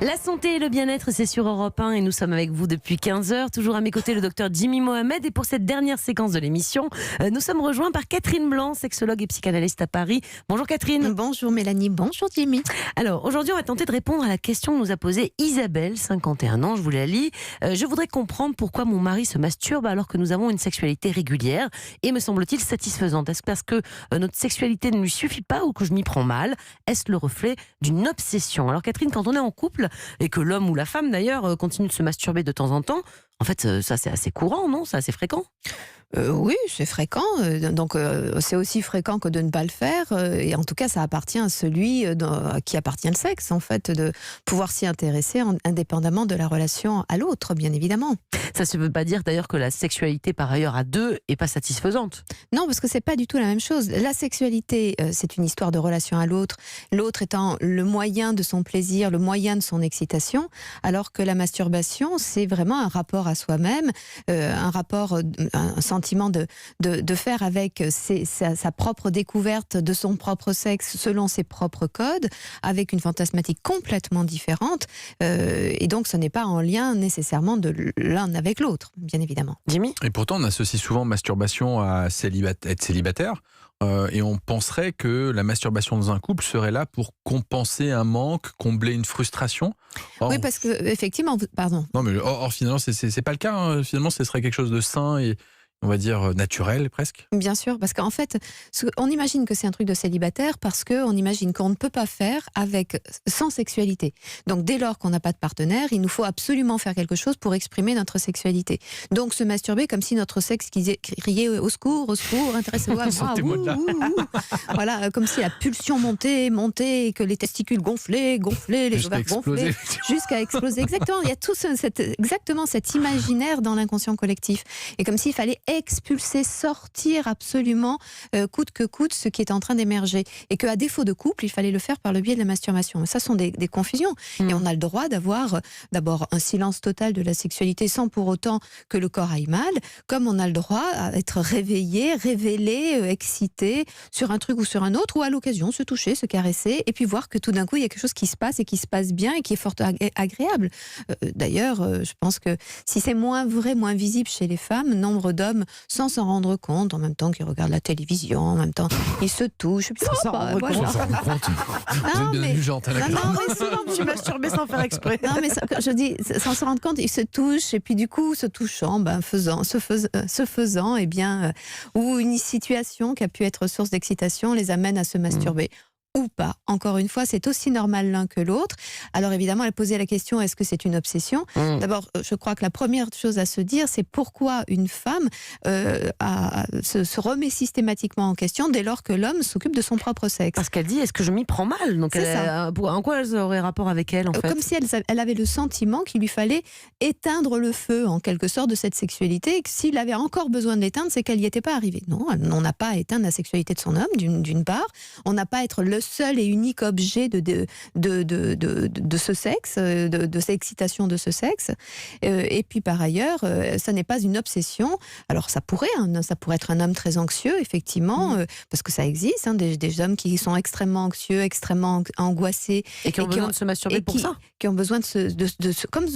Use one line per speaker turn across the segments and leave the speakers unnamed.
La santé et le bien-être, c'est sur Europe 1 et nous sommes avec vous depuis 15h. Toujours à mes côtés, le docteur Jimmy Mohamed. Et pour cette dernière séquence de l'émission, nous sommes rejoints par Catherine Blanc, sexologue et psychanalyste à Paris. Bonjour Catherine.
Bonjour Mélanie, bonjour Jimmy.
Alors aujourd'hui, on va tenter de répondre à la question que nous a posée Isabelle, 51 ans, je vous la lis. Je voudrais comprendre pourquoi mon mari se masturbe alors que nous avons une sexualité régulière et me semble-t-il satisfaisante. Est-ce parce que notre sexualité ne lui suffit pas ou que je m'y prends mal? Est-ce le reflet d'une obsession? Alors Catherine, quand on est en couple et que l'homme ou la femme d'ailleurs continue de se masturber de temps en temps, en fait ça c'est assez courant, non? C'est assez fréquent?
Oui, c'est fréquent. Donc, c'est aussi fréquent que de ne pas le faire. Et en tout cas, ça appartient à celui à qui appartient le sexe, en fait, de pouvoir s'y intéresser indépendamment de la relation à l'autre, bien évidemment.
Ça ne veut pas dire d'ailleurs que la sexualité par ailleurs à deux est pas satisfaisante.
Non, parce que c'est pas du tout la même chose. La sexualité, c'est une histoire de relation à l'autre. L'autre étant le moyen de son plaisir, le moyen de son excitation, alors que la masturbation, c'est vraiment un rapport à soi-même, un rapport, un sentiment de faire avec sa propre découverte de son propre sexe selon ses propres codes, avec une fantasmatique complètement différente. Et donc, ce n'est pas en lien nécessairement de l'un avec l'autre, bien évidemment.
Jimmy ?
Et pourtant, on associe souvent masturbation à être célibataire. Et on penserait que la masturbation dans un couple serait là pour compenser un manque, combler une frustration. Or,
oui, parce que effectivement, pardon.
Non, mais or finalement, c'est pas le cas. Hein. Finalement, ce serait quelque chose de sain et on va dire naturel presque.
Bien sûr, parce qu'en fait, on imagine que c'est un truc de célibataire parce qu'on imagine qu'on ne peut pas faire sans sexualité. Donc dès lors qu'on n'a pas de partenaire, il nous faut absolument faire quelque chose pour exprimer notre sexualité. Donc se masturber comme si notre sexe criait au secours, intéressez-vous à moi. Voilà, comme si la pulsion montait, et que les testicules gonflaient, les ovaires gonflaient, jusqu'à exploser. Exactement, il y a tout exactement cet imaginaire dans l'inconscient collectif. Et comme s'il fallait expulser, sortir absolument, coûte que coûte, ce qui est en train d'émerger. Et qu'à défaut de couple, il fallait le faire par le biais de la masturbation. Mais ça sont des confusions. Et on a le droit d'avoir d'abord un silence total de la sexualité sans pour autant que le corps aille mal, comme on a le droit à être réveillé, révélé, excité sur un truc ou sur un autre, ou à l'occasion se toucher, se caresser, et puis voir que tout d'un coup, il y a quelque chose qui se passe et qui se passe bien et qui est fort agréable. D'ailleurs, je pense que si c'est moins vrai, moins visible chez les femmes, nombre d'hommes, sans s'en rendre compte, en même temps qu'ils regardent la télévision, en même temps ils se touchent.
Sans s'en rendre compte.
Vous êtes bien indulgente à la
non,
mais souvent je suis masturbée sans faire exprès.
Non, mais je dis, sans se rendre compte, ils se touchent, et puis du coup, se touchant, se faisant, eh bien, ou une situation qui a pu être source d'excitation les amène à se masturber. Ou pas. Encore une fois, c'est aussi normal l'un que l'autre. Alors évidemment, elle posait la question, est-ce que c'est une obsession ? D'abord, je crois que la première chose à se dire, c'est pourquoi une femme se remet systématiquement en question dès lors que l'homme s'occupe de son propre sexe.
Parce qu'elle dit, est-ce que je m'y prends mal ? Donc en quoi elle aurait rapport avec elle, en fait ?
Comme si elle avait le sentiment qu'il lui fallait éteindre le feu, en quelque sorte, de cette sexualité, et que s'il avait encore besoin de l'éteindre, c'est qu'elle n'y était pas arrivée. Non, on n'a pas à éteindre la sexualité de son homme, d'une part. On n'a pas à être le seul et unique objet de ce sexe, de cette excitation de ce sexe. Et puis par ailleurs, ça n'est pas une obsession. Alors ça pourrait être un homme très anxieux, effectivement, parce que ça existe, des hommes qui sont extrêmement anxieux, extrêmement angoissés.
Et qui ont besoin de se masturber pour ça.
Qui ont besoin de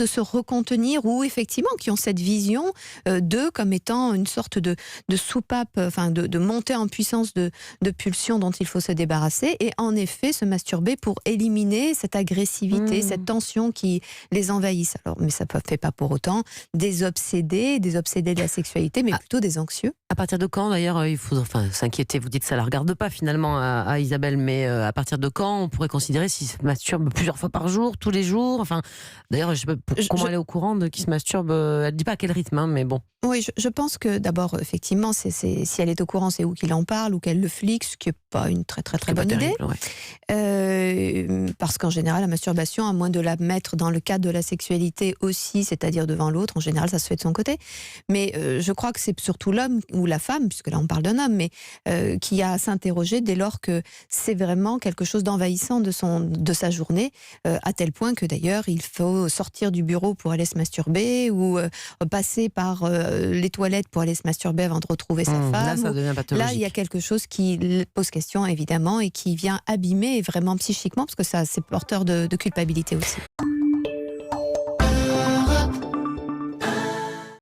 se recontenir, ou effectivement qui ont cette vision d'eux comme étant une sorte de soupape, enfin de montée en puissance de pulsions dont il faut se débarrasser. Et en effet, se masturber pour éliminer cette agressivité, cette tension qui les envahissent. Alors, mais ça ne fait pas pour autant des obsédés de la sexualité, mais plutôt des anxieux.
À partir de quand, d'ailleurs, il faut s'inquiéter? Vous dites que ça ne la regarde pas, finalement, à Isabelle, mais à partir de quand on pourrait considérer s'il se masturbe plusieurs fois par jour, tous les jours? Enfin, d'ailleurs, je sais pas comment elle est au courant de qui se masturbe. Elle ne dit pas à quel rythme, mais bon.
Oui, je pense que d'abord, effectivement, si elle est au courant, c'est où qu'il en parle ou qu'elle le flique, ce qui n'est pas une très bonne idée. Ouais. Parce qu'en général, la masturbation, à moins de la mettre dans le cadre de la sexualité aussi, c'est-à-dire devant l'autre, en général, ça se fait de son côté. Mais je crois que c'est surtout l'homme ou la femme, puisque là on parle d'un homme, mais qui a à s'interroger dès lors que c'est vraiment quelque chose d'envahissant de sa journée, à tel point que d'ailleurs il faut sortir du bureau pour aller se masturber ou passer par les toilettes pour aller se masturber avant de retrouver sa femme.
Là, ça devient pathologique.
Là, il y a quelque chose qui pose question, évidemment, et qui vient abîmer vraiment psychiquement, parce que ça, c'est porteur de culpabilité aussi.